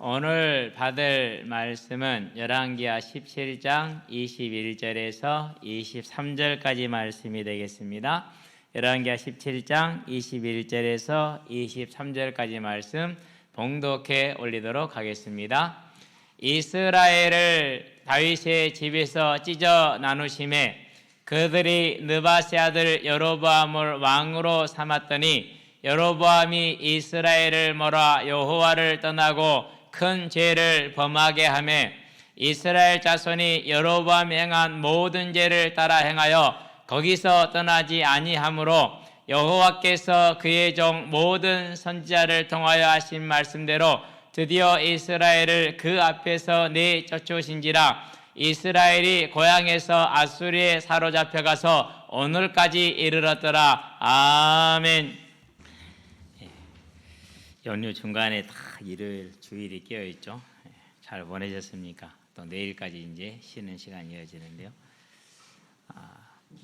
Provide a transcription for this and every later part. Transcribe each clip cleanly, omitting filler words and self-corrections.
오늘 받을 말씀은 열왕기하 17장 21절에서 23절까지 말씀이 되겠습니다. 열왕기하 17장 21절에서 23절까지 말씀 봉독해 올리도록 하겠습니다. 이스라엘을 다윗의 집에서 찢어 나누심에 그들이 느바세 아들 여로보암을 왕으로 삼았더니 여로보암이 이스라엘을 몰아 여호와를 떠나고 큰 죄를 범하게 하매 이스라엘 자손이 여로보암이 행한 모든 죄를 따라 행하여 거기서 떠나지 아니하므로 여호와께서 그의 종 모든 선지자를 통하여 하신 말씀대로 드디어 이스라엘을 그 앞에서 내쫓으신지라. 이스라엘이 고향에서 아수리에 사로잡혀가서 오늘까지 이르렀더라. 아멘. 연휴 중간에 다 일요일 주일이 끼어 있죠. 잘 보내셨습니까? 또 내일까지 이제 쉬는 시간이 이어지는데요.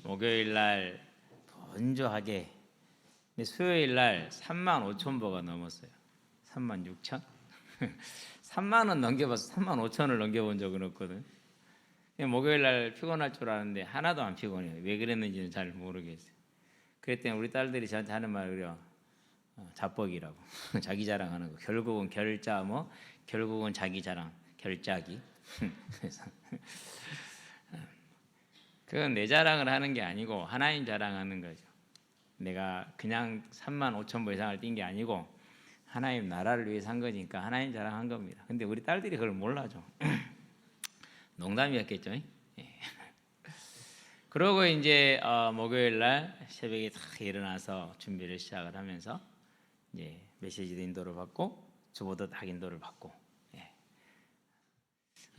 목요일 날 건조하게, 근데 수요일 날 35,000보가 넘었어요. 36,000? 3만 원 넘겨봐서 35,000을 넘겨본 적은 없거든. 목요일 날 피곤할 줄 알았는데 하나도 안 피곤해요. 왜 그랬는지는 잘 모르겠어요. 그랬더니 우리 딸들이 저한테 하는 말이 그래요. 자뻑이라고. 자기 자랑하는 거. 결국은 결자 결국은 자기 자랑, 결자기. 그래서 그건 내 자랑을 하는 게 아니고 하나님 자랑하는 거죠. 내가 그냥 35,000보 이상을 뛴 게 아니고 하나님 나라를 위해서 한 거니까 하나님 자랑한 겁니다. 근데 우리 딸들이 그걸 몰라죠. 농담이었겠죠. 그러고 이제 목요일 날 새벽에 다 일어나서 준비를 시작을 하면서 이제 메시지도 인도를 받고 주보도 딱 인도를 받고,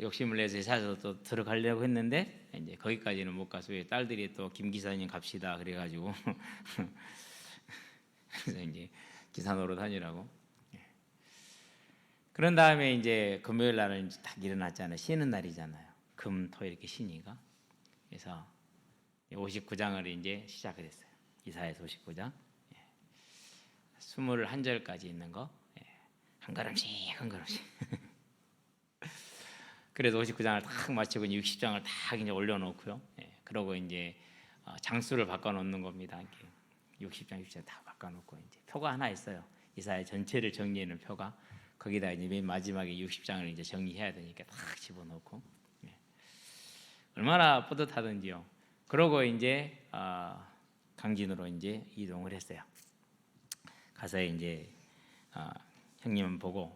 욕심을 내서 회사에서 또 들어가려고 했는데 이제 거기까지는 못 가서 왜 딸들이 또 김 기사님 갑시다 그래가지고 그래서 이제 기사 노릇 하느라고. 그런 다음에 이제 금요일 날은 이제 딱 일어났잖아요. 쉬는 날이잖아요. 금, 토 이렇게 쉬니까. 그래서 59장을 이제 시작을 했어요. 이사야서 59장. 21절까지 있는 거. 한 걸음씩 한 걸음씩. 그래서 59장을 딱 마치고 60장을 딱 이제 올려놓고요. 그러고 이제 장수를 바꿔놓는 겁니다. 60장, 60장 다 바꿔놓고 이제 표가 하나 있어요. 이사야 전체를 정리하는 표가. 거기다 이제 맨 마지막에 60장을 이제 정리해야 되니까 딱 집어넣고. 얼마나 뿌듯하던지요. 그러고 이제 강진으로 이제 이동을 했어요. 가서 이제 형님은 보고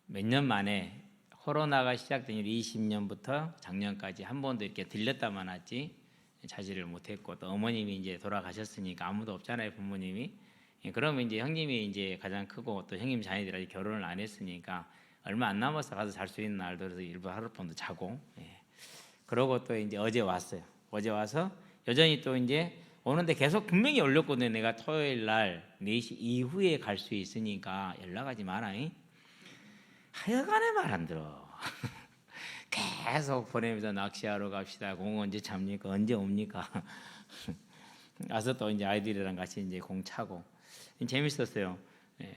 몇 년 만에 코로나가 시작된 20년부터 작년까지 한 번도 이렇게 들렸다만 왔지 자지를 못했고, 또 어머님이 이제 돌아가셨으니까 아무도 없잖아요, 부모님이. 그러면 이제 형님이 이제 가장 크고 또 형님 자녀들이 아직 결혼을 안 했으니까 얼마 안 남아서 가서 잘 수 있는 날들에서 일부 하룻밤도 자고. 그러고 또 이제 어제 왔어요. 어제 와서 여전히 또 이제 오는데 계속 분명히 올렸거든요. 내가 토요일 날 4시 이후에 갈 수 있으니까 연락하지 마라. 하여간에 말 안 들어. 계속 보내면서 낚시하러 갑시다. 공 언제 잡니까? 언제 옵니까? 와서 또 이제 아이들이랑 같이 이제 공 차고 재밌었어요.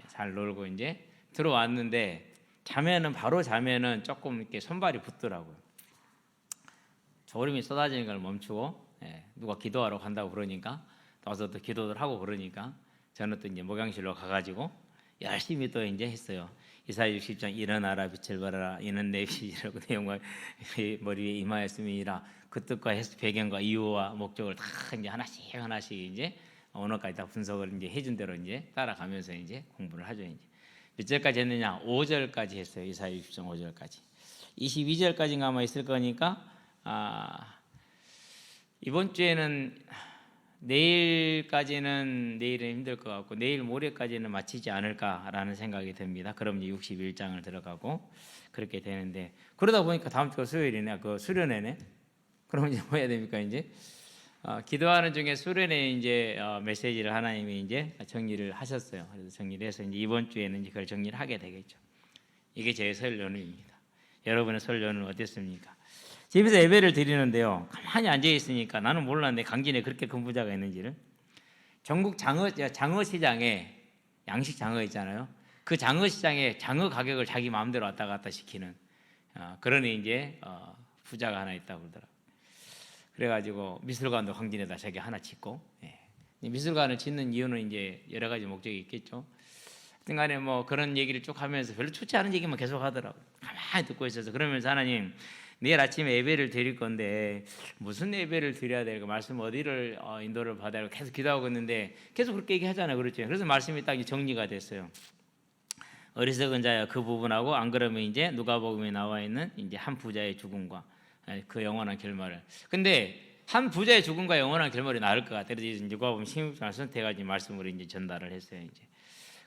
잘 놀고 이제 들어왔는데 바로 자면은 조금 이렇게 손발이 붙더라고요. 졸음이 쏟아지는 걸 멈추고, 누가 기도하러 간다고 그러니까 와서 또 기도를 하고 그러니까 저는 또 이제 목양실로 가가지고 열심히 또 이제 했어요. 이사야 60장 일어나라 빛을 발하라 이는 내 빛이라고 내용과 머리 위에 임하였음이니라. 그 뜻과 배경과 이유와 목적을 다 이제 하나씩 이제 언어까지 다 분석을 이제 해준 대로 이제 따라가면서 이제 공부를 하죠. 이제 몇 절까지 했느냐? 5절까지 했어요. 이사야 60장 5절까지. 22절까지인가 아마 있을 거니까 이번 주에는 내일은 힘들 것 같고 내일 모레까지는 마치지 않을까라는 생각이 듭니다. 그럼 이제 61장을 들어가고 그렇게 되는데, 그러다 보니까 다음 주가 수요일이네. 그 수련회네. 그럼 이제 뭐 해야 됩니까? 이제 기도하는 중에 수련회 이제 메시지를 하나님이 이제 정리를 하셨어요. 그래서 정리를 해서 이제 이번 주에는 이제 그걸 정리를 하게 되겠죠. 이게 제 설 연휴입니다. 여러분의 설 연휴는 어땠습니까? 집에서 예배를 드리는데요, 가만히 앉아 있으니까 나는 몰랐는데 강진에 그렇게 큰 부자가 있는지를. 전국 장어 시장에 양식 장어 있잖아요. 그 장어 시장에 장어 가격을 자기 마음대로 왔다 갔다 시키는 그러니 이제 부자가 하나 있다고 그러더라고요. 그래가지고 미술관도 황진에다 자기 하나 짓고, 예. 미술관을 짓는 이유는 이제 여러 가지 목적이 있겠죠. 하여튼간에 뭐 그런 얘기를 쭉 하면서 별로 좋지 않은 얘기만 계속 하더라고요. 가만히 듣고 있어서 그러면서 하나님, 내일 아침에 예배를 드릴 건데 무슨 예배를 드려야 될까, 말씀 어디를 인도를 받아야 할까 계속 기도하고 있는데 계속 그렇게 얘기하잖아요. 그렇죠? 그래서 말씀이 딱 정리가 됐어요. 어리석은 자야 그 부분하고, 안 그러면 이제 누가복음에 나와 있는 이제 한 부자의 죽음과 그 영원한 결말을. 근데 한 부자의 죽음과 영원한 결말이 나을 것 같아요. 그래서 누가복음 16장을 선택해가지고 말씀으로 이제 전달을 했어요. 이제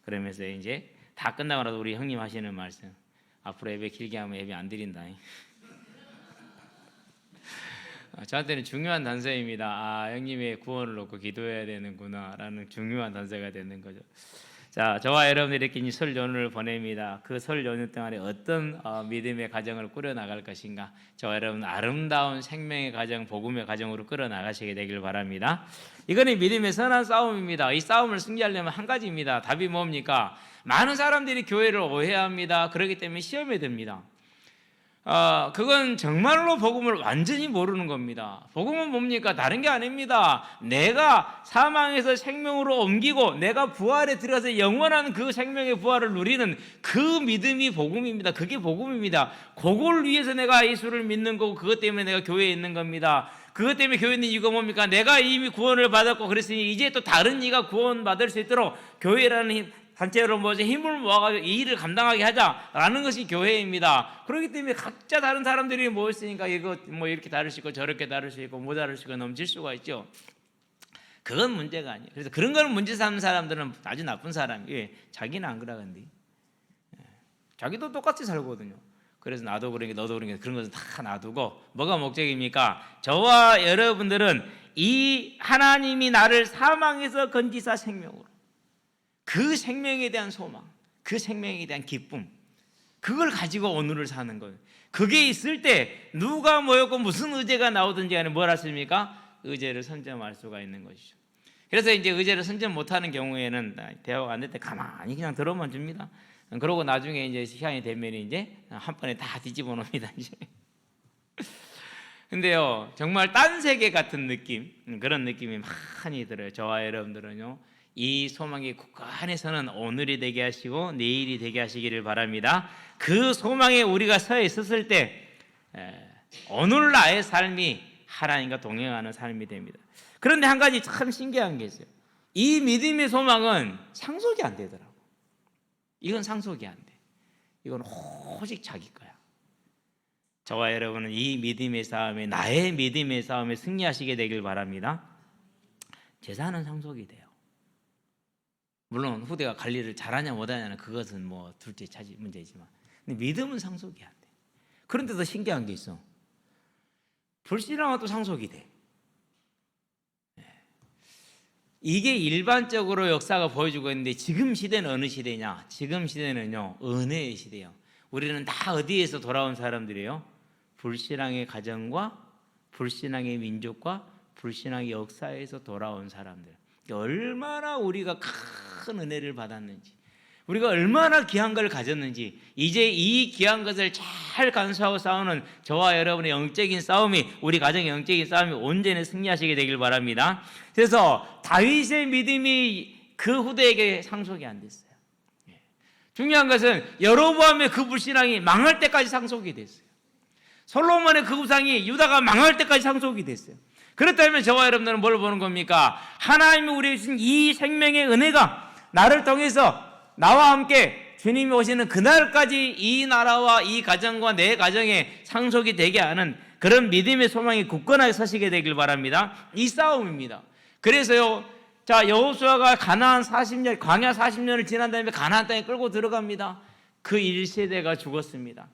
그러면서 이제 다 끝나고 나서 우리 형님 하시는 말씀, 앞으로 예배 길게 하면 예배 안 드린다. 저한테는 중요한 단서입니다. 형님의 구원을 놓고 기도해야 되는구나라는 중요한 단서가 되는 거죠. 자, 저와 여러분들이 이렇게 설 연휴를 보냅니다. 그 설 연휴 동안에 어떤 믿음의 가정을 꾸려 나갈 것인가, 저와 여러분 아름다운 생명의 가정, 복음의 가정으로 끌어 나가시게 되길 바랍니다. 이거는 믿음의 선한 싸움입니다. 이 싸움을 승리하려면 한 가지입니다. 답이 뭡니까? 많은 사람들이 교회를 오해합니다. 그렇기 때문에 시험에 듭니다. 그건 정말로 복음을 완전히 모르는 겁니다. 복음은 뭡니까? 다른 게 아닙니다. 내가 사망에서 생명으로 옮기고 내가 부활에 들어가서 영원한 그 생명의 부활을 누리는 그 믿음이 복음입니다. 그게 복음입니다. 그걸 위해서 내가 예수를 믿는 거고, 그것 때문에 내가 교회에 있는 겁니다. 그것 때문에 교회에 있는 이유가 뭡니까? 내가 이미 구원을 받았고 그랬으니 이제 또 다른 이가 구원받을 수 있도록 교회라는 단체로 모여서 힘을 모아가지고 이 일을 감당하게 하자라는 것이 교회입니다. 그렇기 때문에 각자 다른 사람들이 모였으니까 이거 뭐 이렇게 다를 수 있고 저렇게 다를 수 있고 모자랄 수 있고 넘칠 수가 있죠. 그건 문제가 아니에요. 그래서 그런 걸 문제 삼는 사람들은 아주 나쁜 사람이에요. 예, 자기는 안 그러는데 자기도 똑같이 살거든요. 그래서 나도 그러니까 너도 그러니까 그런 것은 다 놔두고, 뭐가 목적입니까? 저와 여러분들은 이 하나님이 나를 사망에서 건지사 생명으로, 그 생명에 대한 소망, 그 생명에 대한 기쁨, 그걸 가지고 오늘을 사는 거예요. 그게 있을 때 누가 모였고 무슨 의제가 나오든지 간에 뭘 하십니까? 의제를 선점할 수가 있는 것이죠. 그래서 이제 의제를 선점 못하는 경우에는 대화가 안 될 때 가만히 그냥 들어만 줍니다. 그러고 나중에 이제 시간이 되면 이제 한 번에 다 뒤집어 놓습니다. 이제. 근데요, 정말 딴 세계 같은 느낌, 그런 느낌이 많이 들어요. 저와 여러분들은요, 이 소망의 국가 안에서는 오늘이 되게 하시고 내일이 되게 하시기를 바랍니다. 그 소망에 우리가 서 있었을 때 오늘 나의 삶이 하나님과 동행하는 삶이 됩니다. 그런데 한 가지 참 신기한 게 있어요. 이 믿음의 소망은 상속이 안 되더라고요. 이건 상속이 안 돼. 이건 오직 자기 거야. 저와 여러분은 이 믿음의 싸움에, 나의 믿음의 싸움에 승리하시게 되길 바랍니다. 재산은 상속이 돼요. 물론 후대가 관리를 잘하냐 못하냐는 그것은 뭐 둘째 차지 문제지만, 근데 믿음은 상속이 안 돼. 그런데 더 신기한 게 있어. 불신앙은 또 상속이 돼. 이게 일반적으로 역사가 보여주고 있는데, 지금 시대는 어느 시대냐? 지금 시대는요, 은혜의 시대예요. 우리는 다 어디에서 돌아온 사람들이에요? 불신앙의 가정과 불신앙의 민족과 불신앙의 역사에서 돌아온 사람들. 얼마나 우리가 큰 은혜를 받았는지, 우리가 얼마나 귀한 걸 가졌는지, 이제 이 귀한 것을 잘 간수하고 싸우는 저와 여러분의 영적인 싸움이, 우리 가정의 영적인 싸움이 온전히 승리하시게 되길 바랍니다. 그래서 다윗의 믿음이 그 후대에게 상속이 안 됐어요. 중요한 것은 여로보암의 그 불신앙이 망할 때까지 상속이 됐어요. 솔로몬의 그 우상이 유다가 망할 때까지 상속이 됐어요. 그렇다면 저와 여러분들은 뭘 보는 겁니까? 하나님이 우리에게 주신 이 생명의 은혜가 나를 통해서 나와 함께 주님이 오시는 그날까지 이 나라와 이 가정과 내 가정에 상속이 되게 하는 그런 믿음의 소망이 굳건하게 서시게 되길 바랍니다. 이 싸움입니다. 그래서요, 자, 여호수아가 가나안 40년, 광야 40년을 지난 다음에 가나안 땅에 끌고 들어갑니다. 그 1세대가 죽었습니다.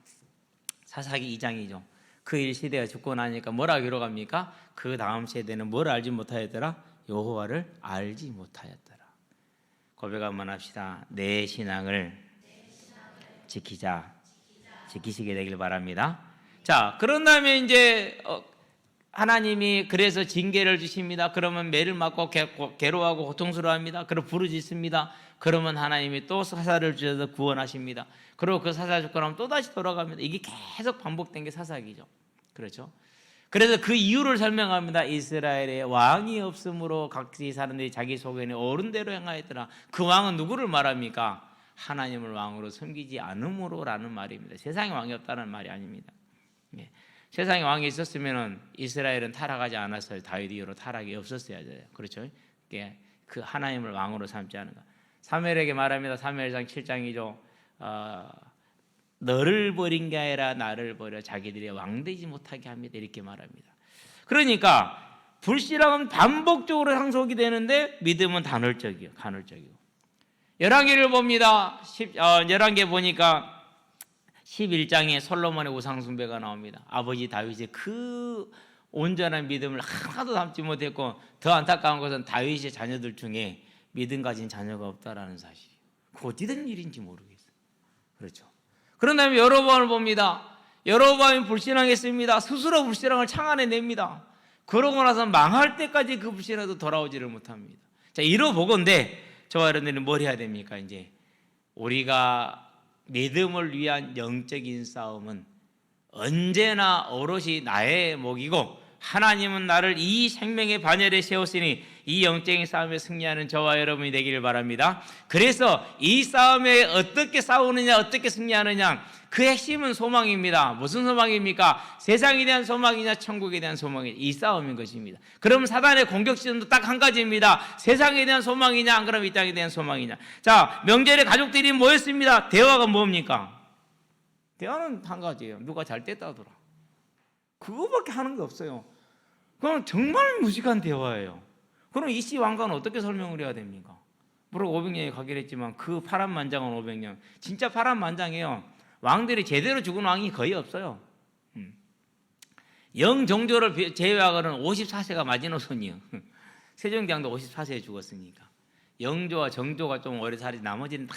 사사기 2장이죠. 그 1세대가 죽고 나니까 뭐라 기록합니까? 그 다음 세대는 뭘 알지 못하였더라? 여호와를 알지 못하였더라. 고백 한번 합시다. 내 신앙을 지키자. 지키시게 되길 바랍니다. 자, 그런 다음에 이제 하나님이 그래서 징계를 주십니다. 그러면 매를 맞고 괴로워하고 고통스러워합니다. 그리고 부르짖습니다. 그러면 하나님이 또 사사를 주셔서 구원하십니다. 그리고 그 사사 죽고 나면 또다시 돌아갑니다. 이게 계속 반복된 게 사사기죠. 그렇죠? 그래서 그 이유를 설명합니다. 이스라엘에 왕이 없으므로 각지 사람들이 자기 소견에 옳은 대로 행하였더라. 그 왕은 누구를 말합니까? 하나님을 왕으로 섬기지 않음으로라는 말입니다. 세상에 왕이 없다는 말이 아닙니다. 예. 세상에 왕이 있었으면 이스라엘은 타락하지 않았어요. 다윗 이후로 타락이 없었어야 돼요. 그렇죠? 예. 그 하나님을 왕으로 삼지 않은 것. 사무엘에게 말합니다. 사무엘상 7장이죠. 너를 버린 게 아니라 나를 버려 자기들이 왕되지 못하게 합니다. 이렇게 말합니다. 그러니까 불신앙은 반복적으로 상속이 되는데 믿음은 간헐적이에요. 열왕기를 봅니다. 열왕기 보니까 11장에 솔로몬의 우상숭배가 나옵니다. 아버지 다윗의 그 온전한 믿음을 하나도 담지 못했고, 더 안타까운 것은 다윗의 자녀들 중에 믿음 가진 자녀가 없다라는 사실이에요. 그거 어찌 된 일인지 모르겠어요. 그렇죠. 그런 다음에 여로보암을 봅니다. 여로보암이 불신앙했습니다. 스스로 불신앙을 창안해냅니다. 그러고 나서 망할 때까지 그 불신앙도 돌아오지를 못합니다. 자, 이러보건대 저와 여러분들은 뭘 해야 됩니까? 이제 우리가 믿음을 위한 영적인 싸움은 언제나 오롯이 나의 목이고, 하나님은 나를 이 생명의 반열에 세웠으니 이 영적인 싸움에 승리하는 저와 여러분이 되기를 바랍니다. 그래서 이 싸움에 어떻게 싸우느냐, 어떻게 승리하느냐, 그 핵심은 소망입니다. 무슨 소망입니까? 세상에 대한 소망이냐, 천국에 대한 소망이냐, 이 싸움인 것입니다. 그럼 사단의 공격 시즌도 딱 한 가지입니다. 세상에 대한 소망이냐, 안 그러면 이 땅에 대한 소망이냐. 자, 명절에 가족들이 모였습니다. 대화가 뭡니까? 대화는 한 가지예요. 누가 잘 됐다더라. 그거밖에 하는 게 없어요. 그럼 정말 무식한 대화예요. 그럼 이씨 왕가는 어떻게 설명을 해야 됩니까? 물론 500년이 가기로 했지만 그 파란만장은 500년. 진짜 파란만장이에요. 왕들이 제대로 죽은 왕이 거의 없어요. 영종조를 제외하고는 54세가 마지노선이에요. 세종대왕도 54세에 죽었으니까. 영조와 정조가 좀 오래 살지, 나머지는 다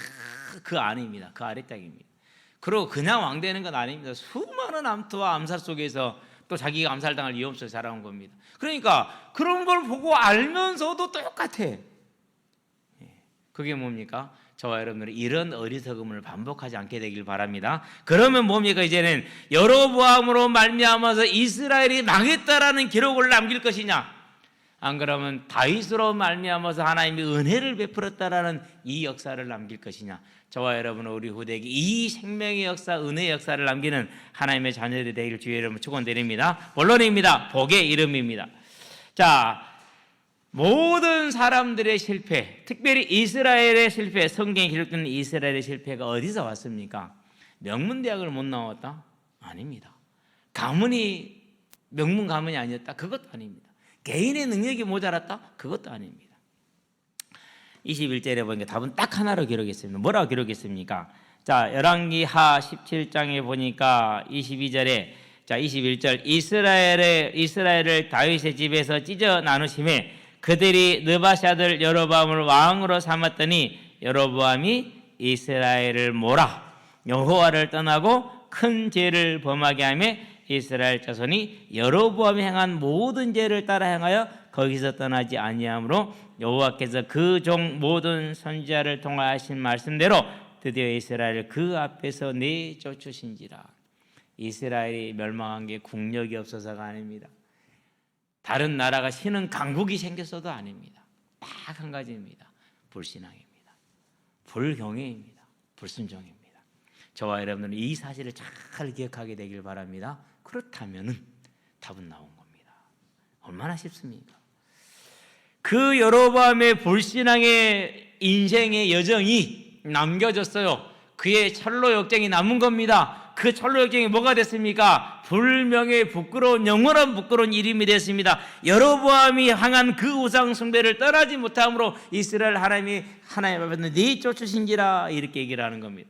그 안입니다. 그 아래짝입니다. 그리고 그냥 왕 되는 건 아닙니다. 수많은 암투와 암살 속에서 또 자기가 암살당할 위험 속에 자라온 겁니다. 그러니까 그런 걸 보고 알면서도 똑같아. 그게 뭡니까? 저와 여러분들은 이런 어리석음을 반복하지 않게 되길 바랍니다. 그러면 뭡니까? 이제는 여로보암으로 말미암아서 이스라엘이 망했다라는 기록을 남길 것이냐, 안 그러면 다윗으로 말미암아서 하나님이 은혜를 베풀었다라는 이 역사를 남길 것이냐. 저와 여러분은 우리 후대에게 이 생명의 역사, 은혜의 역사를 남기는 하나님의 자녀들이 되기를 주의 이름으로 축원드립니다. 본론입니다. 복의 이름입니다. 자, 모든 사람들의 실패, 특별히 이스라엘의 실패, 성경에 기록된 이스라엘의 실패가 어디서 왔습니까? 명문대학을 못 나왔다? 아닙니다. 가문이 명문 가문이 아니었다? 그것도 아닙니다. 개인의 능력이 모자랐다? 그것도 아닙니다. 21절에 보니까 답은 딱 하나로 기록했습니다. 뭐라고 기록했습니까? 자, 열왕기하 17장에 보니까 22절에, 자, 21절, 이스라엘을 다윗의 집에서 찢어 나누심에 그들이 느바시 아들 여로보암을 왕으로 삼았더니 여로보암이 이스라엘을 몰아 여호와를 떠나고 큰 죄를 범하게 하며 이스라엘 자손이 여로보암이 행한 모든 죄를 따라 행하여 거기서 떠나지 아니하므로 여호와께서 그 종 모든 선지자를 통하신 말씀대로 드디어 이스라엘을 그 앞에서 내쫓으신지라. 이스라엘이 멸망한 게 국력이 없어서가 아닙니다. 다른 나라가 신은 강국이 생겼어도 아닙니다. 딱 한 가지입니다. 불신앙입니다. 불경외입니다. 불순종입니다. 저와 여러분들은 이 사실을 잘 기억하게 되길 바랍니다. 그렇다면은 답은 나온 겁니다. 얼마나 쉽습니까? 그 여로보암의 불신앙의 인생의 여정이 남겨졌어요. 그의 철로 역정이 남은 겁니다. 그 철로 역정이 뭐가 됐습니까? 불명예 부끄러운, 영원한 부끄러운 이름이 됐습니다. 여로보암이 향한 그 우상 숭배를 떠나지 못함으로 이스라엘 하나님 앞에서 내쫓으신지라, 이렇게 얘기를 하는 겁니다.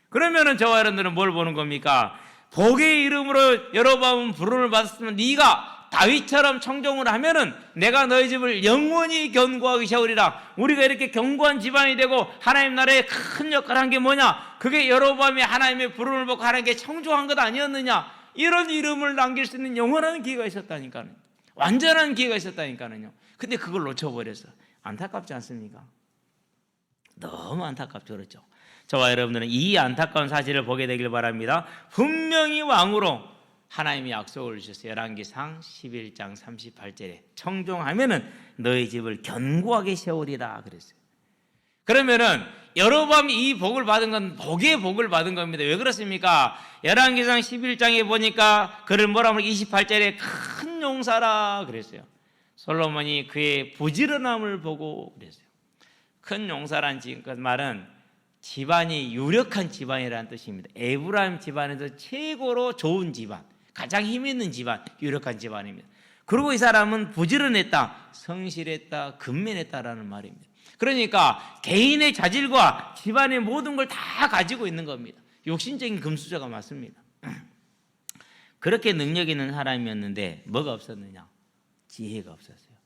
그러면은 저와 여러분들은 뭘 보는 겁니까? 복의 이름으로 여로보암은 부름을 받았으면 네가 다윗처럼 청종을 하면은 내가 너희 집을 영원히 견고하게 세우리라. 우리가 이렇게 견고한 집안이 되고 하나님 나라에 큰 역할을 한 게 뭐냐? 그게 여로보암이 하나님의 부름을 받고 하나님께 청종한 것 아니었느냐? 이런 이름을 남길 수 있는 영원한 기회가 있었다니까요. 완전한 기회가 있었다니까요. 근데 그걸 놓쳐버렸어. 안타깝지 않습니까? 너무 안타깝죠. 그렇죠? 저와 여러분들은 이 안타까운 사실을 보게 되길 바랍니다. 분명히 왕으로 하나님이 약속을 주셨어요. 열왕기상 11장 38절에 청종하면은 너희 집을 견고하게 세우리라 그랬어요. 그러면은 여로보암이 이 복을 받은 건 복의 복을 받은 겁니다. 왜 그렇습니까? 열왕기상 11장에 보니까 그를 뭐라 하면 28절에 큰 용사라 그랬어요. 솔로몬이 그의 부지런함을 보고 그랬어요. 큰 용사란 말은 집안이 유력한 집안이라는 뜻입니다. 에브라임 집안에서 최고로 좋은 집안, 가장 힘 있는 집안, 유력한 집안입니다. 그리고 이 사람은 부지런했다, 성실했다, 근면했다라는 말입니다. 그러니까 개인의 자질과 집안의 모든 걸 다 가지고 있는 겁니다. 욕심적인 금수저가 맞습니다. 그렇게 능력 있는 사람이었는데 뭐가 없었느냐? 지혜가 없었어요.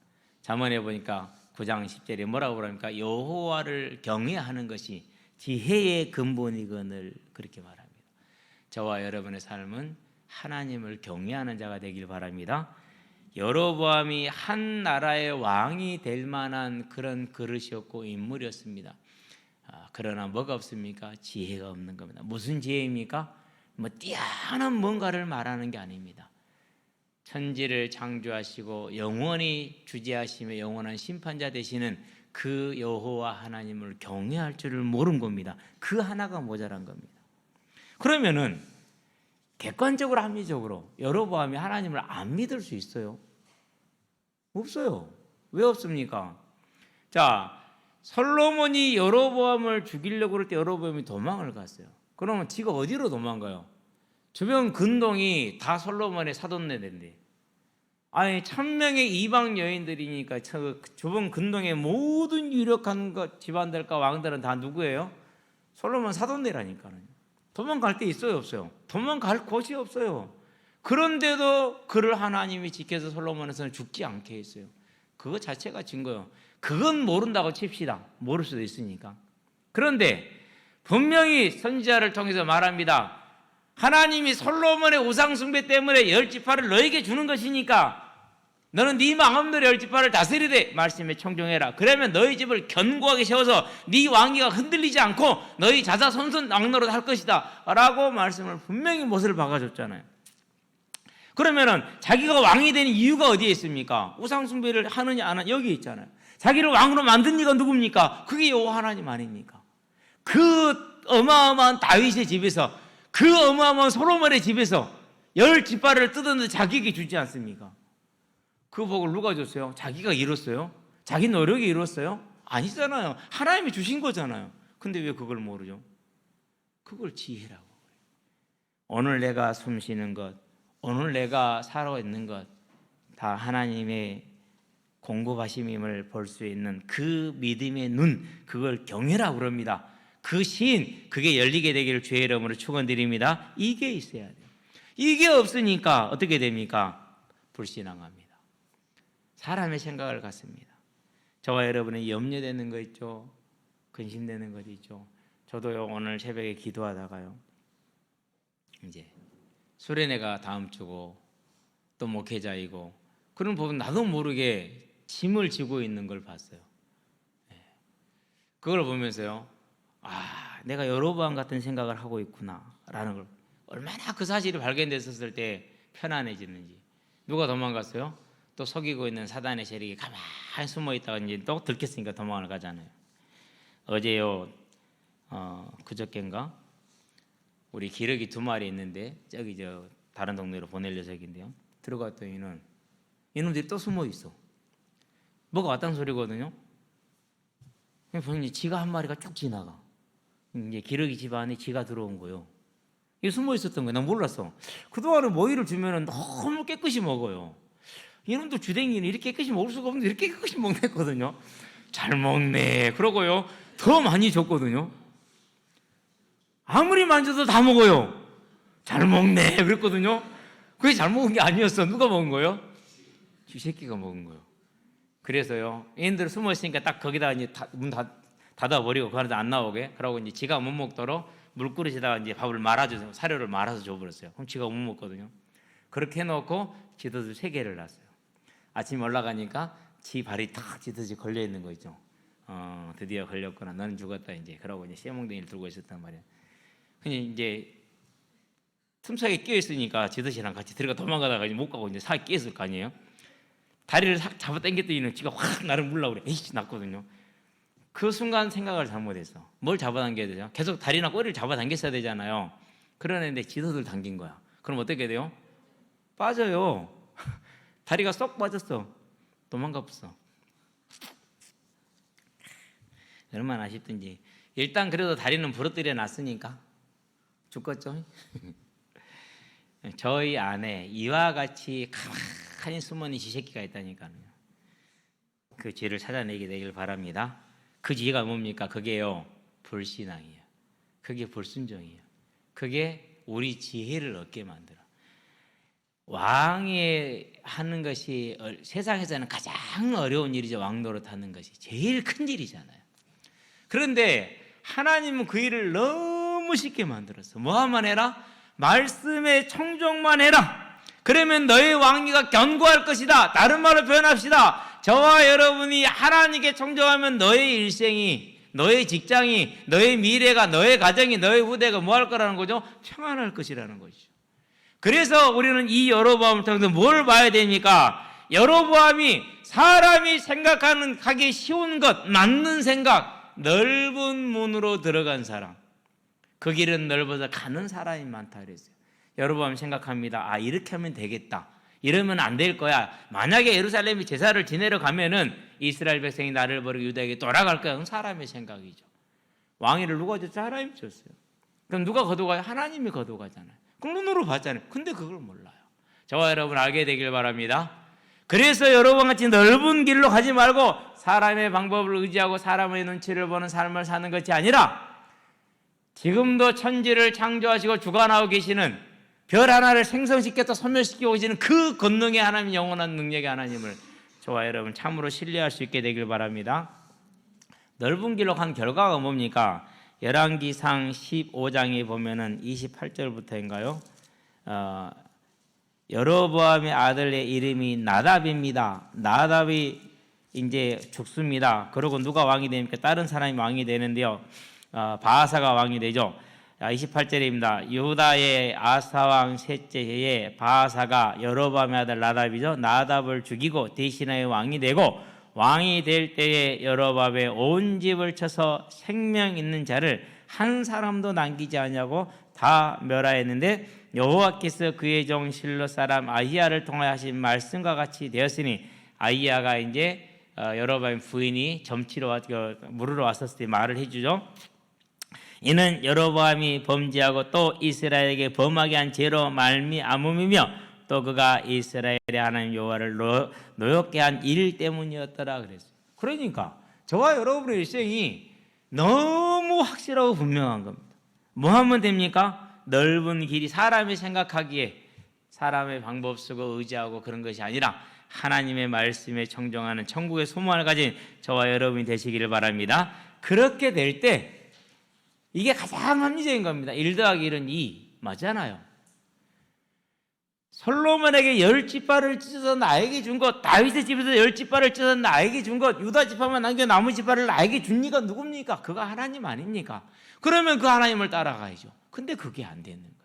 잠언에 보니까 9장 10절에 뭐라고 그럽니까? 여호와를 경외하는 것이 지혜의 근본이거늘 그렇게 말합니다. 저와 여러분의 삶은 하나님을 경외하는 자가 되길 바랍니다. 여로보암이 한 나라의 왕이 될 만한 그런 그릇이었고 인물이었습니다. 그러나 뭐가 없습니까? 지혜가 없는 겁니다. 무슨 지혜입니까? 뛰어난 뭔가를 말하는 게 아닙니다. 천지를 창조하시고 영원히 주재하시며 영원한 심판자 되시는 그 여호와 하나님을 경외할 줄을 모른 겁니다. 그 하나가 모자란 겁니다. 그러면은 객관적으로 합리적으로 여로보암이 하나님을 안 믿을 수 있어요? 없어요. 왜 없습니까? 자, 솔로몬이 여로보암을 죽이려고 그럴 때 여로보암이 도망을 갔어요. 그러면 지가 어디로 도망가요? 주변 근동이 다 솔로몬의 사돈네들인데, 아니 1000명의 이방 여인들이니까 주변 근동의 모든 유력한 집안들과 왕들은 다 누구예요? 솔로몬 사돈네라니까요. 도망갈 데 있어요, 없어요? 도망갈 곳이 없어요. 그런데도 그를 하나님이 지켜서 솔로몬에서는 죽지 않게 했어요. 그거 자체가 증거예요. 그건 모른다고 칩시다. 모를 수도 있으니까. 그런데 분명히 선지자를 통해서 말합니다. 하나님이 솔로몬의 우상 숭배 때문에 10지파를 너에게 주는 것이니까 너는 네 마음대로 10지파를 다스리되 말씀에 청종해라. 그러면 너희 집을 견고하게 세워서 네 왕위가 흔들리지 않고 너희 자자손손 왕노릇 할 것이다 라고 말씀을 분명히 못을 박아줬잖아요. 그러면은 자기가 왕이 되는 이유가 어디에 있습니까? 우상 숭배를 하느냐 안 하느냐 여기 있잖아요. 자기를 왕으로 만든 이가 누굽니까? 그게 여호와 하나님 아닙니까? 그 어마어마한 다윗의 집에서, 그 어마어마한 솔로몬의 집에서 10지파를 뜯었는데 자기에게 주지 않습니까? 그 복을 누가 줬어요? 자기가 이뤘어요? 자기 노력이 이뤘어요? 아니잖아요. 하나님이 주신 거잖아요. 근데 왜 그걸 모르죠? 그걸 지혜라고. 오늘 내가 숨 쉬는 것, 오늘 내가 살아있는 것 다 하나님의 공급하심임을 볼 수 있는 그 믿음의 눈, 그걸 경외라고 그럽니다. 그 신, 그게 열리게 되기를 주의 이름으로 축원드립니다. 이게 있어야 돼요. 이게 없으니까 어떻게 됩니까? 불신앙합니다. 사람의 생각을 갖습니다. 저와 여러분이 염려되는 거 있죠? 근심되는 것 있죠? 저도요 오늘 새벽에 기도하다가요 이제 수련회가 다음 주고 또 목회자이고 그런 부분 나도 모르게 짐을 지고 있는 걸 봤어요. 그걸 보면서요 내가 여로보암 같은 생각을 하고 있구나 라는 걸, 얼마나 그 사실이 발견됐었을 때 편안해지는지. 누가 도망갔어요? 또 속이고 있는 사단의 세력이 가만히 숨어 있다가 이제 또 들켰으니까 도망을 가잖아요. 어제요 그저께인가 우리 기러기 2마리 있는데 저기 다른 동네로 보낼 녀석인데요. 들어갔더니는 이놈들이 또 숨어 있어. 뭐가 왔다는 소리거든요. 보니 지가 한 마리가 쭉 지나가. 이제 기러기 집 안에 지가 들어온 거예요. 이게 숨어 있었던 거예요. 난 몰랐어. 그동안은 모이를 주면은 너무 깨끗이 먹어요. 이놈도 주댕이는 이렇게 깨끗이 먹을 수가 없는데 이렇게 깨끗이 먹냈거든요. 잘 먹네. 그러고요 더 많이 줬거든요. 아무리 만져도 다 먹어요. 잘 먹네. 그랬거든요. 그게 잘 먹은 게 아니었어. 누가 먹은 거예요? 쥐새끼가 먹은 거예요. 그래서요 얘네들 숨어 있으니까 딱 거기다 이제 문 닫아버리고 그 안에 안 나오게 그러고 이제 지가 못 먹도록 물그릇에다가 이제 밥을 말아줘서 사료를 말아서 줘버렸어요. 그럼 지가 못 먹거든요. 그렇게 해놓고 쥐덫을 3개를 놨어요. 아침에 올라가니까 지 발이 탁 쥐덫이 걸려 있는 거 있죠. 드디어 걸렸구나. 너는 죽었다 이제. 그러고 이제 쇠몽둥이를 들고 있었단 말이에요. 그냥 이제 틈사이에 끼어 있으니까 쥐덫이랑 같이 들어가 도망가다가 이제 못 가고 이제 사이에 끼어 있을 거 아니에요. 다리를 싹 잡아 당겼더니 쥐가 확 나를 물라고 그래. 에이씨 났거든요. 그 순간 생각을 잘못했어. 뭘 잡아당겨야 되죠? 계속 다리나 꼬리를 잡아당겼어야 되잖아요. 그러는데 쥐덫을 당긴 거야. 그럼 어떻게 돼요? 빠져요. 다리가 쏙 빠졌어. 도망가 버렸어. 얼마나 아쉽든지. 일단 그래도 다리는 부러뜨려 놨으니까 죽겠죠. 저희 안에 이와 같이 가만히 숨어있는 쥐새끼가 있다니까요. 그 쥐를 찾아내게 되길 바랍니다. 그 쥐가 뭡니까? 그게요, 불신앙이에요. 그게 불순종이에요. 그게 우리 지혜를 얻게 만들어. 왕이 하는 것이 세상에서는 가장 어려운 일이죠. 왕 노릇하는 것이 제일 큰 일이잖아요. 그런데 하나님은 그 일을 너무 쉽게 만들었어. 뭐만 해라? 말씀에 청종만 해라. 그러면 너의 왕위가 견고할 것이다. 다른 말로 표현합시다. 저와 여러분이 하나님께 청종하면 너의 일생이, 너의 직장이, 너의 미래가, 너의 가정이, 너의 후대가 뭐 할 거라는 거죠? 평안할 것이라는 것이죠. 그래서 우리는 이 여로보암을 통해서 뭘 봐야 됩니까? 여로보암이 사람이 생각하는 하기 쉬운 것, 맞는 생각, 넓은 문으로 들어간 사람, 그 길은 넓어서 가는 사람이 많다 그랬어요. 여로보암이 생각합니다. 아, 이렇게 하면 되겠다. 이러면 안 될 거야. 만약에 예루살렘이 제사를 지내러 가면은 이스라엘 백성이 나를 버리고 유다에게 돌아갈 거야. 그건 사람의 생각이죠. 왕위를 누가 줬죠? 하나님이 줬어요. 그럼 누가 거둬가요? 하나님이 거둬가잖아요. 그럼 눈으로 봤잖아요. 근데 그걸 몰라요. 저와 여러분 알게 되길 바랍니다. 그래서 여러분같이 넓은 길로 가지 말고 사람의 방법을 의지하고 사람의 눈치를 보는 삶을 사는 것이 아니라 지금도 천지를 창조하시고 주관하고 계시는 별 하나를 생성시켰다 소멸시키고 계시는 그 권능의 하나님, 영원한 능력의 하나님을 저와 여러분 참으로 신뢰할 수 있게 되길 바랍니다. 넓은 길로 간 결과가 뭡니까? 열왕기상 15장에 보면은 28절부터인가요? 여로보암의 아들의 이름이 나답입니다. 나답이 이제 죽습니다. 그리고 누가 왕이 됩니까? 다른 사람이 왕이 되는데요. 바아사가 왕이 되죠. 28절입니다. 유다의 아사왕 셋째 해에 바아사가 여로보암의 아들 나답이죠. 나답을 죽이고 대신하여 왕이 되고, 왕이 될 때에 여로보암의 온 집을 쳐서 생명 있는 자를 한 사람도 남기지 않냐고 다 멸하였는데, 여호와께서 그의 종 실로 사람 아히야를 통하여 하신 말씀과 같이 되었으니, 아히야가 이제 여로보암 부인이 점치러 물으러 왔었을 때 말을 해주죠. 이는 여로보암이 범죄하고 또 이스라엘에게 범하게 한 죄로 말미암음이며 또 그가 이스라엘의 하나님 여호와를 노엽게 한 일 때문이었더라 그랬어요. 그러니까 저와 여러분의 일생이 너무 확실하고 분명한 겁니다. 뭐 하면 됩니까? 넓은 길이 사람이 생각하기에 사람의 방법 쓰고 의지하고 그런 것이 아니라 하나님의 말씀에 청정하는 천국의 소망을 가진 저와 여러분이 되시기를 바랍니다. 그렇게 될 때 이게 가장 합리적인 겁니다. 1 더하기 1은 2 맞잖아요. 솔로몬에게 10지파를 찢어서 나에게 준 것, 다윗의 집에서 10지파를 찢어서 나에게 준 것, 유다 지파만 남겨 나머지 지파를 나에게 준 이가 누굽니까? 그가 하나님 아닙니까? 그러면 그 하나님을 따라가야죠. 근데 그게 안 되는 거예요.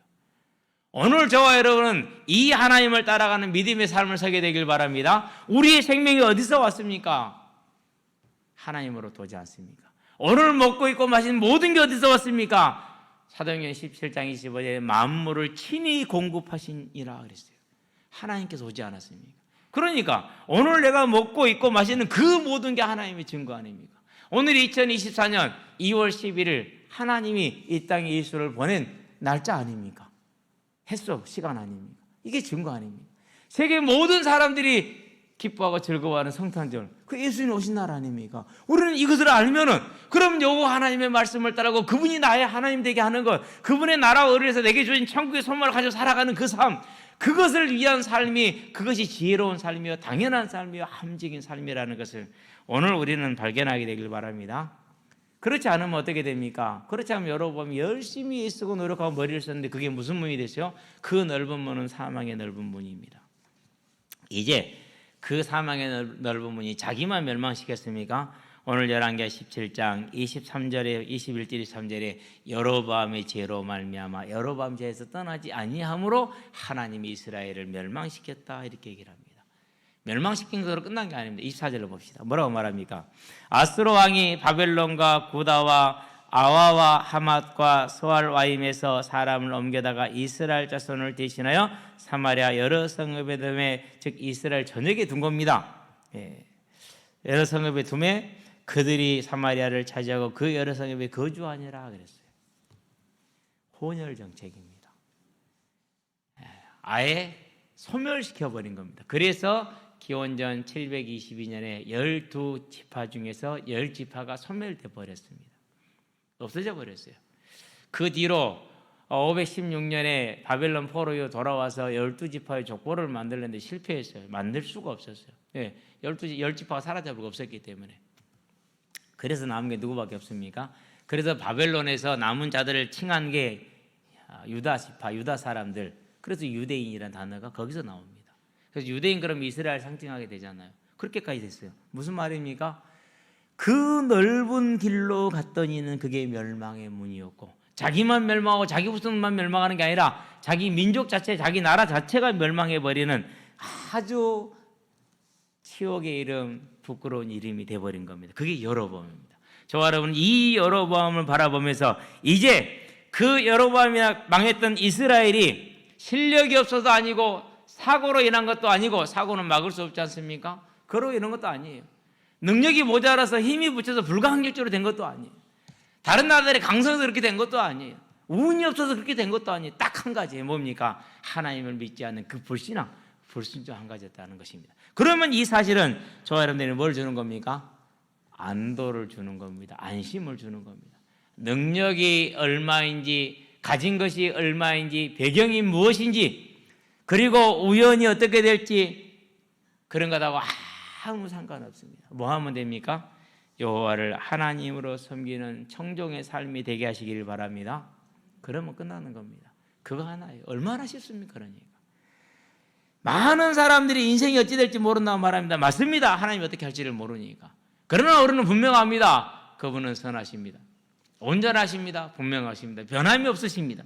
오늘 저와 여러분은 이 하나님을 따라가는 믿음의 삶을 살게 되길 바랍니다. 우리의 생명이 어디서 왔습니까? 하나님으로부터 오지 않습니까? 오늘 먹고 있고 마시는 모든 게 어디서 왔습니까? 사도행전 17장 25절에 만물을 친히 공급하시니라 그랬어요. 하나님께서 오지 않았습니까? 그러니까 오늘 내가 먹고 있고 마시는 그 모든 게 하나님의 증거 아닙니까? 오늘 2024년 2월 11일 하나님이 이 땅에 예수를 보낸 날짜 아닙니까? 햇소 시간 아닙니까? 이게 증거 아닙니까? 세계 모든 사람들이 기뻐하고 즐거워하는 성탄절, 그 예수님 오신 날 아닙니까? 우리는 이것을 알면은 그럼 여호와 하나님의 말씀을 따르고 그분이 나의 하나님 되게 하는 것, 그분의 나라와 의를 위해서 내게 주신 천국의 소망을 가지고 살아가는 그 삶, 그것을 위한 삶이, 그것이 지혜로운 삶이요 당연한 삶이요 함직인 삶이라는 것을 오늘 우리는 발견하게 되길 바랍니다. 그렇지 않으면 어떻게 됩니까? 그렇지 않으면 여러분 열심히 쓰고 노력하고 머리를 썼는데 그게 무슨 문이 되죠? 그 넓은 문은 사망의 넓은 문입니다. 이제 그 사망의 넓은 문이 자기만 멸망시켰습니까? 오늘 열왕기하 17장 23절에 21절 23절에 여로보암의 죄로 말미암아 여로보암 죄에서 떠나지 아니함으로 하나님이 이스라엘을 멸망시켰다 이렇게 얘기를 합니다. 멸망시킨 것으로 끝난 게 아닙니다. 24절로 봅시다. 뭐라고 말합니까? 아스로 왕이 바벨론과 구다와 아와와 하맛과 소알와임에서 사람을 옮겨다가 이스라엘 자손을 대신하여 사마리아 여러 성읍에 둠에, 즉 이스라엘 전역에 둔 겁니다. 여러 성읍에 둠에 그들이 사마리아를 차지하고 그 여러 성읍에 거주하니라 그랬어요. 혼혈 정책입니다. 아예 소멸시켜버린 겁니다. 그래서 기원전 722년에 12지파 중에서 10지파가 소멸돼 버렸습니다. 없어져 버렸어요. 그 뒤로 516년에 바벨론 포로 돌아와서 12지파의 족보를 만들는데 실패했어요. 만들 수가 없었어요. 10지파가 사라져버리고 없었기 때문에. 그래서 남은 게 누구밖에 없습니까? 그래서 바벨론에서 남은 자들을 칭한 게 유다 지파, 유다 사람들. 그래서 유대인이라는 단어가 거기서 나옵니다. 그래서 유대인 그러면 이스라엘 상징하게 되잖아요. 그렇게까지 됐어요. 무슨 말입니까? 그 넓은 길로 갔더니는 그게 멸망의 문이었고, 자기만 멸망하고 자기 후손만 멸망하는 게 아니라 자기 민족 자체, 자기 나라 자체가 멸망해버리는 아주 치욕의 이름, 부끄러운 이름이 돼버린 겁니다. 그게 여로보암입니다. 저와 여러분 이 여로보암을 바라보면서 이제 그 여로보암이나 망했던 이스라엘이 실력이 없어서 아니고 사고로 인한 것도 아니고, 사고는 막을 수 없지 않습니까? 그로 인한 것도 아니에요. 능력이 모자라서 힘이 붙여서 불가항력적으로 된 것도 아니에요. 다른 나라들의 강성에서 그렇게 된 것도 아니에요. 운이 없어서 그렇게 된 것도 아니에요. 딱 한 가지예요. 뭡니까? 하나님을 믿지 않는 그 불신앙, 불순종 한 가지였다는 것입니다. 그러면 이 사실은 저와 여러분들이 뭘 주는 겁니까? 안도를 주는 겁니다. 안심을 주는 겁니다. 능력이 얼마인지, 가진 것이 얼마인지, 배경이 무엇인지, 그리고 우연이 어떻게 될지 그런 것하고 아무 상관없습니다. 뭐 하면 됩니까? 여호와를 하나님으로 섬기는 청종의 삶이 되게 하시기를 바랍니다. 그러면 끝나는 겁니다. 그거 하나예요. 얼마나 쉽습니까? 그러니까 많은 사람들이 인생이 어찌 될지 모른다고 말합니다. 맞습니다. 하나님이 어떻게 할지를 모르니까. 그러나 우리는 분명합니다. 그분은 선하십니다. 온전하십니다. 분명하십니다. 변함이 없으십니다.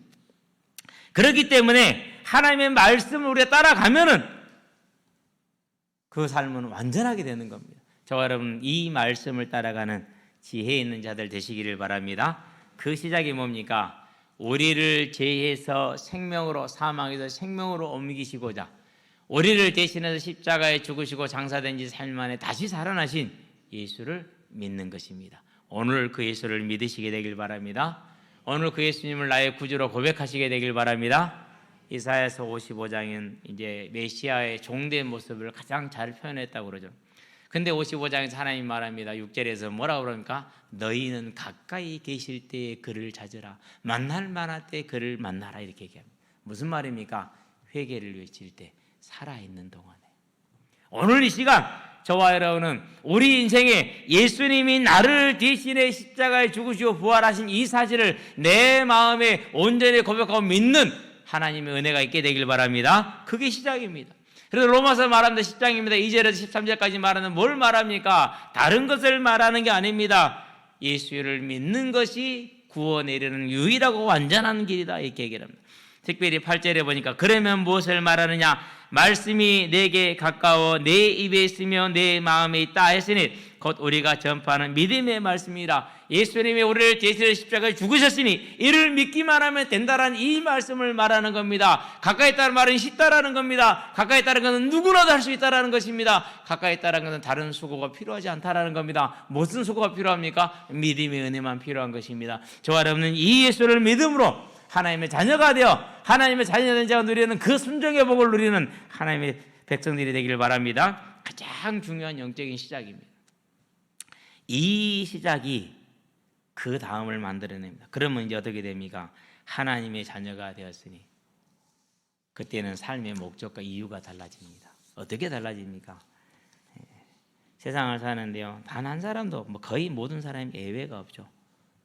그렇기 때문에 하나님의 말씀을 우리가 따라가면은 그 삶은 완전하게 되는 겁니다. 저와 여러분 이 말씀을 따라가는 지혜 있는 자들 되시기를 바랍니다. 그 시작이 뭡니까? 우리를 죄에서 생명으로, 사망에서 생명으로 옮기시고자 우리를 대신해서 십자가에 죽으시고 장사된 지 3일 만에 다시 살아나신 예수를 믿는 것입니다. 오늘 그 예수를 믿으시게 되길 바랍니다. 오늘 그 예수님을 나의 구주로 고백하시게 되길 바랍니다. 이사야서 55장은 이제 메시아의 종된 모습을 가장 잘 표현했다고 그러죠. 근데 55장에서 하나님 말합니다. 6절에서 뭐라고 그럽니까? 너희는 가까이 계실 때에 그를 찾으라. 만날 만할 때 그를 만나라. 이렇게 얘기합니다. 무슨 말입니까? 회개를 외칠 때, 살아있는 동안에. 오늘 이 시간 저와 여러분은 우리 인생에 예수님이 나를 대신해 십자가에 죽으시고 부활하신 이 사실을 내 마음에 온전히 고백하고 믿는 하나님의 은혜가 있게 되길 바랍니다. 그게 시작입니다. 그래서 로마서 말합니다. 10장입니다. 2절에서 13절까지 말하는 뭘 말합니까? 다른 것을 말하는 게 아닙니다. 예수를 믿는 것이 구원에 이르는 유일하고 완전한 길이다 이렇게 얘기를 합니다. 특별히 8절에 보니까 그러면 무엇을 말하느냐? 말씀이 내게 가까워 내 입에 있으며 내 마음에 있다 했으니 곧 우리가 전파하는 믿음의 말씀이라. 예수님이 우리를 대신해 십자가에 죽으셨으니 이를 믿기만 하면 된다라는 이 말씀을 말하는 겁니다. 가까이 있다는 말은 쉽다라는 겁니다. 가까이 있다는 것은 누구나도 할 수 있다라는 것입니다. 가까이 있다는 것은 다른 수고가 필요하지 않다라는 겁니다. 무슨 수고가 필요합니까? 믿음의 은혜만 필요한 것입니다. 저와 여러분은 이 예수를 믿음으로 하나님의 자녀가 되어 하나님의 자녀된 자가 누리는 그 순종의 복을 누리는 하나님의 백성들이 되기를 바랍니다. 가장 중요한 영적인 시작입니다. 이 시작이 그 다음을 만들어냅니다. 그러면 이제 어떻게 됩니까? 하나님의 자녀가 되었으니 그때는 삶의 목적과 이유가 달라집니다. 어떻게 달라집니까? 세상을 사는데요, 단 한 사람도 거의 모든 사람이 예외가 없죠.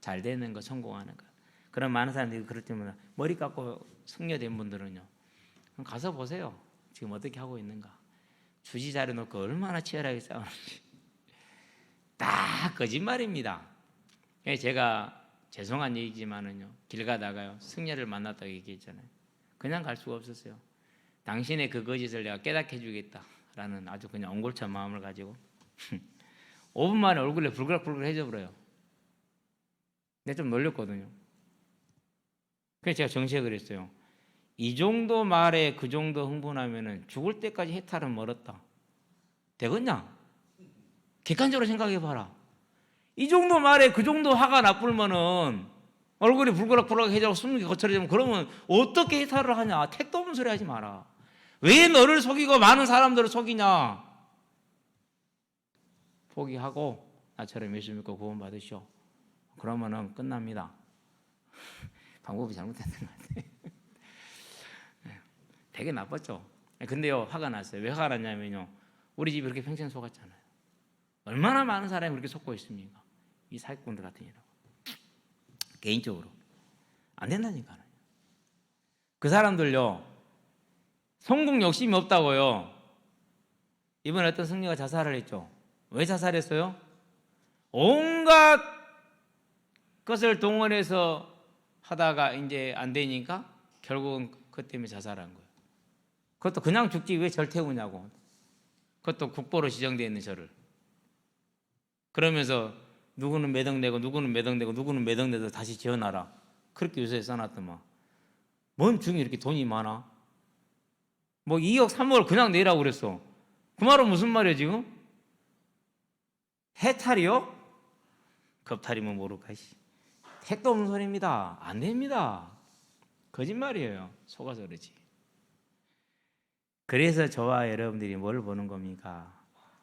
잘 되는 거, 성공하는 거. 그런 많은 사람들이 그럴 때마다 머리 깎고 승려된 분들은요, 그럼 가서 보세요. 지금 어떻게 하고 있는가. 주지 잘해놓고 얼마나 치열하게 싸우는지. 다 거짓말입니다. 제가 죄송한 얘기지만은요, 길 가다가요 승려를 만났다고 얘기했잖아요. 그냥 갈 수가 없었어요. 당신의 그 거짓을 내가 깨닫게 해주겠다라는 아주 그냥 옹골찬 마음을 가지고 5분 만에 얼굴에 불그락불그락해져 버려요. 내가 좀 놀렸거든요. 그래서 제가 정색을 했어요. 이 정도 말에 그 정도 흥분하면은 죽을 때까지 해탈은 멀었다. 되겠냐? 객관적으로 생각해봐라. 이 정도 말에 그 정도 화가 나쁘면은 얼굴이 불그락불그락해지고 숨이 거칠어지면 그러면 어떻게 해탈을 하냐? 택도 없는 소리 하지 마라. 왜 너를 속이고 많은 사람들을 속이냐? 포기하고 나처럼 예수 믿고 구원 받으시오. 그러면은 끝납니다. 방법이 잘못됐는 것 같아요. 되게 나빴죠. 근데요, 화가 났어요. 왜 화가 났냐면요, 우리 집이 그렇게 평생 속았잖아요. 얼마나 많은 사람이 그렇게 속고 있습니까? 이 사기꾼들 같은 이라고. 개인적으로 안 된다니까요. 그 사람들요, 성공 욕심이 없다고요. 이번에 어떤 승려가 자살을 했죠. 왜 자살했어요? 온갖 것을 동원해서 하다가 이제 안 되니까 결국은 그것 때문에 자살한 거예요. 그것도 그냥 죽지 왜 절 태우냐고. 그것도 국보로 지정되어 있는 절을. 그러면서 누구는 매덕내고 누구는 매덕내고 누구는 매덕내도 다시 지어놔라. 그렇게 요새에 써놨더만. 뭔 중에 이렇게 돈이 많아? 뭐 2억 3억을 그냥 내라고 그랬어. 그 말은 무슨 말이에요 지금? 해탈이요? 겁탈이면 모를까. 택도 없는 소리입니다. 안 됩니다. 거짓말이에요. 속아서 그렇지. 그래서 저와 여러분들이 뭘 보는 겁니까?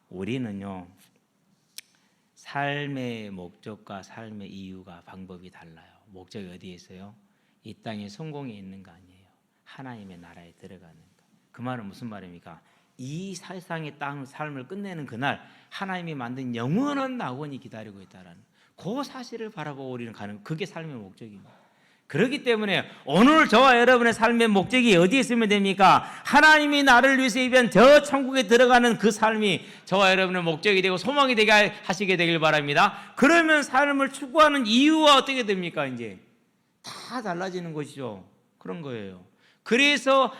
우리는요, 삶의 목적과 삶의 이유가 방법이 달라요. 목적이 어디에 있어요? 이 땅에 성공에 있는 거 아니에요. 하나님의 나라에 들어가는 거. 그 말은 무슨 말입니까? 이 세상의 땅 삶을 끝내는 그날 하나님이 만든 영원한 낙원이 기다리고 있다라는 그 사실을 바라보고 우리는 가는, 그게 삶의 목적입니다. 그렇기 때문에 오늘 저와 여러분의 삶의 목적이 어디에 있으면 됩니까? 하나님이 나를 위해서 입은 저 천국에 들어가는 그 삶이 저와 여러분의 목적이 되고 소망이 되게 하시게 되길 바랍니다. 그러면 삶을 추구하는 이유가 어떻게 됩니까? 이제 다 달라지는 것이죠. 그런 거예요. 그래서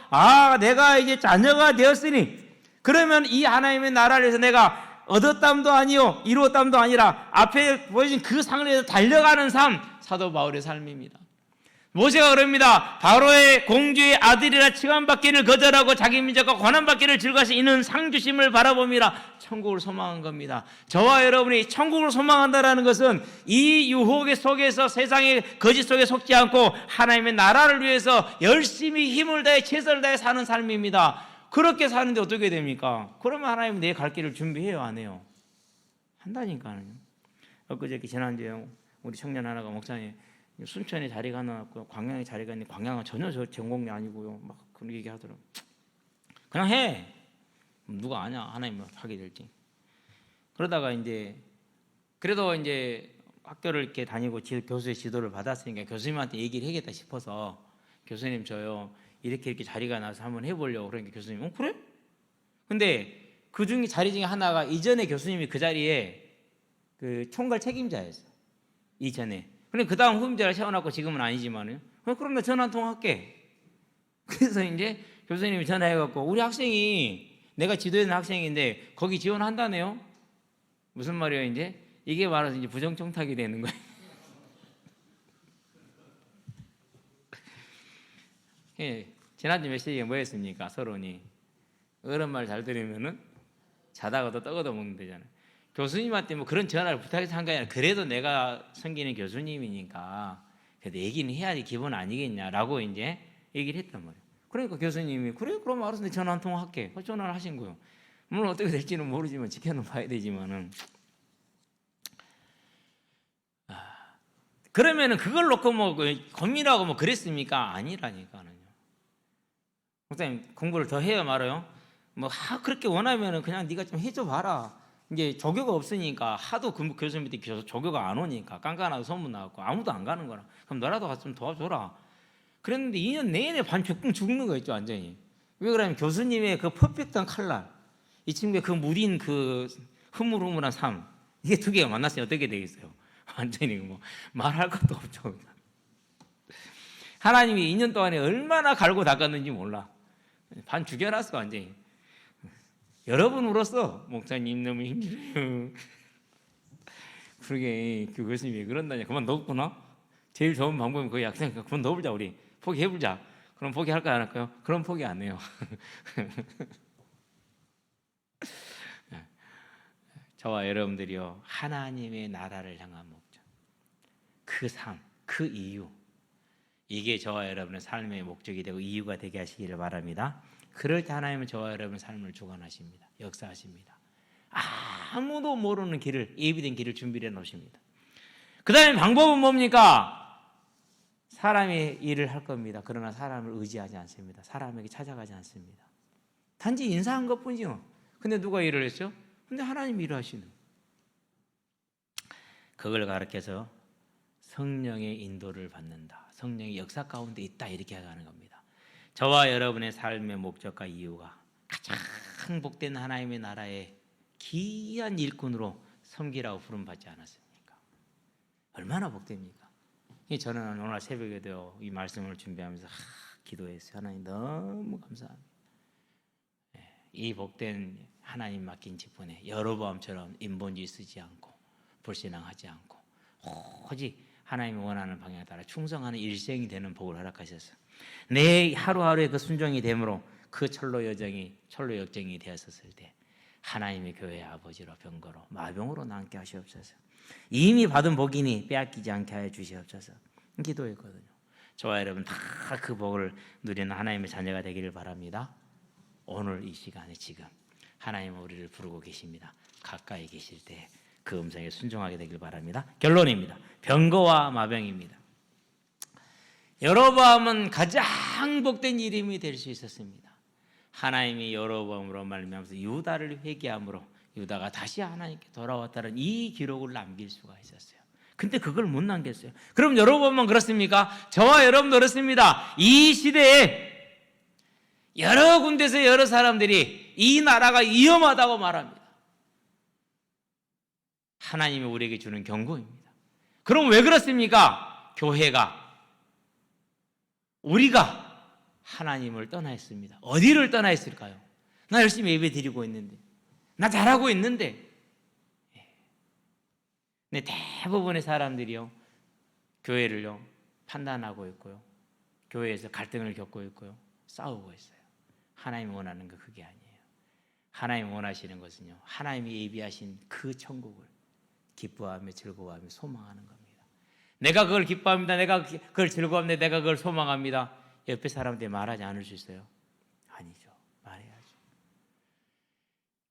내가 이제 자녀가 되었으니 그러면 이 하나님의 나라를 위해서 내가 얻었담도 아니요 이루었담도 아니라 앞에 보여진 그 상을 위해서 달려가는 삶, 사도 바울의 삶입니다. 모세가 그럽니다. 바로의 공주의 아들이라 칭함받기를 거절하고 자기 민족과 권한받기를 즐거워서 이는 상 주심을 바라봅니다. 천국을 소망한 겁니다. 저와 여러분이 천국을 소망한다는 것은 이 유혹의 속에서 세상의 거짓 속에 속지 않고 하나님의 나라를 위해서 열심히 힘을 다해 최선을 다해 사는 삶입니다. 그렇게 사는데 어떻게 됩니까? 그러면 하나님은 내 갈 길을 준비해요, 안 해요? 한다니까요. 엊그저께 지난주에 우리 청년 하나가 목사님 순천에 자리가 나왔고요, 광양에 자리가 있는데 광양은 전혀 저 전공이 아니고요, 막 그런 얘기 하더라고요. 그냥 해. 누가 아냐 하나님 하게 될지. 그러다가 이제 그래도 이제 학교를 이렇게 다니고 교수의 지도를 받았으니까 교수님한테 얘기를 해야겠다 싶어서 교수님 저요 이렇게 자리가 나서 한번 해보려고. 그러니까 교수님 그래? 근데 그 중에 자리 중에 하나가 이전에 교수님이 그 자리에 그 총괄 책임자였어요. 이전에. 근데 그 다음 후임자를 세워놨고 지금은 아니지만은 그럼 나 전화 한 통 할게. 그래서 이제 교수님이 전화해갖고 우리 학생이 내가 지도하는 학생인데 거기 지원한다네요. 무슨 말이에요 이제? 이게 말해서 이제 부정청탁이 되는 거예요. 지난주 메시지가 뭐였습니까? 서론이 어른 말 잘 들으면은 자다가도 떡어도 먹는 되잖아요. 교수님한테 뭐 그런 전화를 부탁해서 한 게 아니라 그래도 내가 섬기는 교수님이니까 그래도 얘기는 해야지 기본 아니겠냐라고 이제 얘기를 했단 말이에요. 그러니까 교수님이 그래 그럼 알아서 내 전화 한 통 할게. 전화를 하신 거예요. 물론 어떻게 될지는 모르지만 지켜는 봐야 되지만은 그러면은 그걸 놓고 뭐 고민하고 뭐 그랬습니까? 아니라니까는요. 목사님 공부를 더 해야 말아요. 뭐 그렇게 원하면은 그냥 네가 좀 해줘 봐라. 이제 조교가 없으니까 하도 그 교수님한테 조교가 안 오니까 깐깐하고 소문 나갖고 아무도 안 가는 거라. 그럼 너라도 가서 좀 도와줘라. 그랬는데 2년 내내 반 죽는 거였죠, 완전히. 왜 그러냐면 교수님의 그 퍼펙트한 칼날, 이 친구의 그 무딘 그 흐물흐물한 삶, 이게 두 개가 만났으면 어떻게 되겠어요? 완전히 뭐 말할 것도 없죠. 하나님이 2년 동안에 얼마나 갈고 닦았는지 몰라. 반 죽여놨어, 완전히. 여러 번 울었어. 목사님 너무 힘들어요. 그러게 그 교수님이 왜 그런다냐. 그만 넣었구나. 제일 좋은 방법은 그 약생 그만 넣어보자. 우리 포기해보자. 그럼 포기할까요, 안 할까요? 그럼 포기 안 해요. 저와 여러분들이요, 하나님의 나라를 향한 목적, 그 삶, 그 이유, 이게 저와 여러분의 삶의 목적이 되고 이유가 되게 하시기를 바랍니다. 그럴 때 하나님은 저와 여러분의 삶을 주관하십니다. 역사하십니다. 아무도 모르는 길을, 예비된 길을 준비해 놓으십니다. 그 다음에 방법은 뭡니까? 사람이 일을 할 겁니다. 그러나 사람을 의지하지 않습니다. 사람에게 찾아가지 않습니다. 단지 인사한 것뿐이요. 근데 누가 일을 했죠? 근데 하나님이 일을 하시는. 그걸 가르쳐서 성령의 인도를 받는다. 성령의 역사 가운데 있다. 이렇게 하는 겁니다. 저와 여러분의 삶의 목적과 이유가 가장 복된 하나님의 나라의 귀한 일꾼으로 섬기라고 부름받지 않았습니까? 얼마나 복됩니까? 저는 오늘 새벽에도 이 말씀을 준비하면서 기도했어요. 하나님 너무 감사합니다. 이 복된 하나님 맡긴 직분에 여로보암처럼 인본주의 쓰지 않고 불신앙하지 않고 오직 하나님이 원하는 방향에 따라 충성하는 일생이 되는 복을 허락하셔서 내 하루하루의 그 순종이 되므로 그 철로 역정이 되었을 때 하나님의 교회의 아버지로 병거로 마병으로 남게 하시옵소서. 이미 받은 복이니 빼앗기지 않게 하여 주시옵소서. 기도했거든요. 저와 여러분 다 그 복을 누리는 하나님의 자녀가 되기를 바랍니다. 오늘 이 시간에 지금 하나님은 우리를 부르고 계십니다. 가까이 계실 때 그 음성에 순종하게 되길 바랍니다. 결론입니다. 병거와 마병입니다. 여로보암은 가장 복된 이름이 될 수 있었습니다. 하나님이 여로보암으로 말미암아서 유다를 회개함으로 유다가 다시 하나님께 돌아왔다는 이 기록을 남길 수가 있었어요. 근데 그걸 못 남겼어요. 그럼 여로보암만 그렇습니까? 저와 여러분도 그렇습니다. 이 시대에 여러 군데서 여러 사람들이 이 나라가 위험하다고 말합니다. 하나님이 우리에게 주는 경고입니다. 그럼 왜 그렇습니까? 교회가, 우리가 하나님을 떠나 있습니다. 어디를 떠나 있을까요? 나 열심히 예배 드리고 있는데, 나 잘하고 있는데. 근데 대부분의 사람들이요, 교회를요 판단하고 있고요, 교회에서 갈등을 겪고 있고요, 싸우고 있어요. 하나님이 원하는 거 그게 아니에요. 하나님이 원하시는 것은요, 하나님이 예비하신 그 천국을 기뻐하며 즐거워하며 소망하는 겁니다. 내가 그걸 기뻐합니다. 내가 그걸 즐거워합니다. 내가 그걸 소망합니다. 옆에 사람한테 말하지 않을 수 있어요? 아니죠. 말해야죠.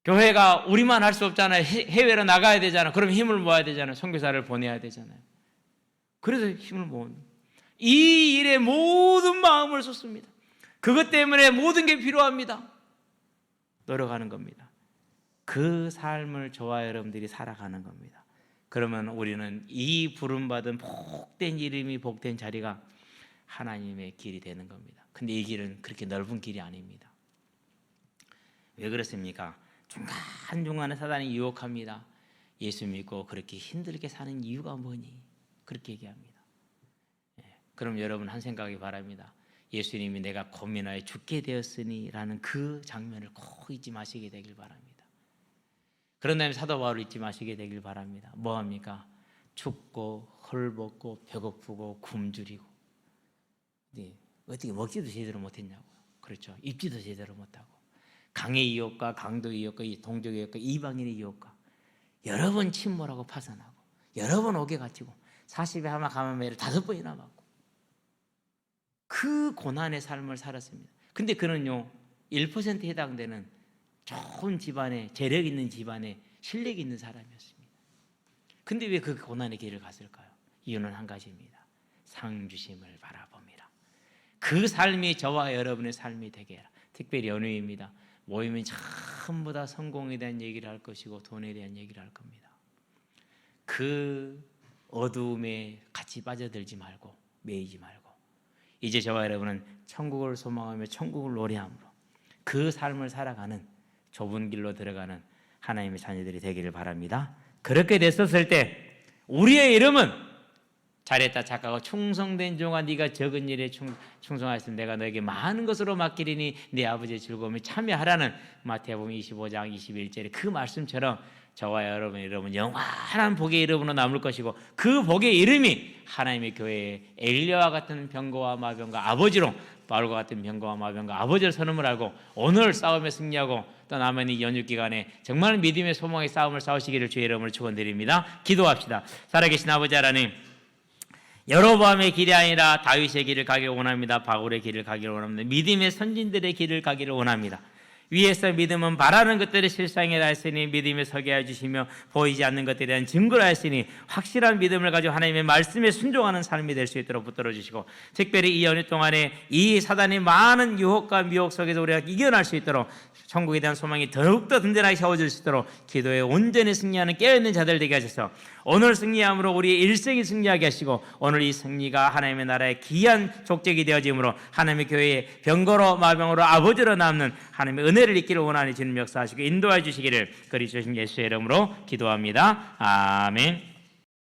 교회가 우리만 할 수 없잖아요. 해외로 나가야 되잖아요. 그럼 힘을 모아야 되잖아요. 선교사를 보내야 되잖아요. 그래서 힘을 모으는, 이 일에 모든 마음을 쏟습니다. 그것 때문에 모든 게 필요합니다. 노력하는 겁니다. 그 삶을 저와 여러분들이 살아가는 겁니다. 그러면 우리는 이 부름받은 복된 이름이 복된 자리가 하나님의 길이 되는 겁니다. 근데 이 길은 그렇게 넓은 길이 아닙니다. 왜 그렇습니까? 중간중간에 사단이 유혹합니다. 예수 믿고 그렇게 힘들게 사는 이유가 뭐니? 그렇게 얘기합니다. 그럼 여러분 한 생각이 바랍니다. 예수님이 내가 고민하여 죽게 되었으니 라는 그 장면을 꼭 잊지 마시게 되길 바랍니다. 그런 다음에 사도 바울을 잊지 마시게 되길 바랍니다. 뭐합니까? 춥고 헐벗고 배고프고 굶주리고, 어떻게 먹지도 제대로 못했냐고요. 그렇죠. 입지도 제대로 못하고, 강의 유혹과 강도 유혹과 동족 유혹과 이방인의 유혹과 여러 번 침몰하고 파산하고 여러 번 옥에 갇히고 40에 하마 가마매를 5번이나 맞고 그 고난의 삶을 살았습니다. 근데 그는요 1%에 해당되는 좋은 집안에, 재력 있는 집안에 실력이 있는 사람이었습니다. 근데 왜 그 고난의 길을 갔을까요? 이유는 한 가지입니다. 상 주심을 바라봅니다. 그 삶이 저와 여러분의 삶이 되게 해라. 특별히 연휴입니다. 모이면 전부 다 성공에 대한 얘기를 할 것이고 돈에 대한 얘기를 할 겁니다. 그 어두움에 같이 빠져들지 말고 매이지 말고 이제 저와 여러분은 천국을 소망하며 천국을 노래함으로 그 삶을 살아가는 좁은 길로 들어가는 하나님의 자녀들이 되기를 바랍니다. 그렇게 됐었을 때 우리의 이름은 잘했다 착하고 충성된 종아 네가 적은 일에 충성하였으면 내가 너에게 많은 것으로 맡기리니 네 아버지의 즐거움에 참여하라는 마태복음 25장 21절의 그 말씀처럼 저와 여러분의 이름은 영원한 복의 이름으로 남을 것이고 그 복의 이름이 하나님의 교회에 엘리야와 같은 병거와 마병과 아버지로 바울과 같은 병거와 마병과 아버지를 선언을 알고 오늘 싸움에 승리하고 또 남은 이 연휴 기간에 정말 믿음의 소망의 싸움을 싸우시기를 주의 이름으로 축원드립니다. 기도합시다. 살아계신 아버지 하나님, 여로보암의 길이 아니라 다윗의 길을 가기를 원합니다. 바울의 길을 가기를 원합니다. 믿음의 선진들의 길을 가기를 원합니다. 위에서 믿음은 바라는 것들을 실상이라 했으니 믿음에 서게 해주시며 보이지 않는 것들에 대한 증거를 했으니 확실한 믿음을 가지고 하나님의 말씀에 순종하는 삶이 될 수 있도록 붙들어 주시고 특별히 이 연휴 동안에 이 사단의 많은 유혹과 미혹 속에서 우리가 이겨낼 수 있도록 천국에 대한 소망이 더욱더 든든하게 세워질 수 있도록 기도에 온전히 승리하는 깨어있는 자들 되게 하셔서 오늘 승리함으로 우리의 일생이 승리하게 하시고 오늘 이 승리가 하나님의 나라의 귀한 족적이 되어짐으로 하나님의 교회의 병거로 마병으로 아버지로 남는 하나님의 은혜를 잊기를 원하니 주님 역사하시고 인도해 주시기를 그리스도 예수의 이름으로 기도합니다. 아멘.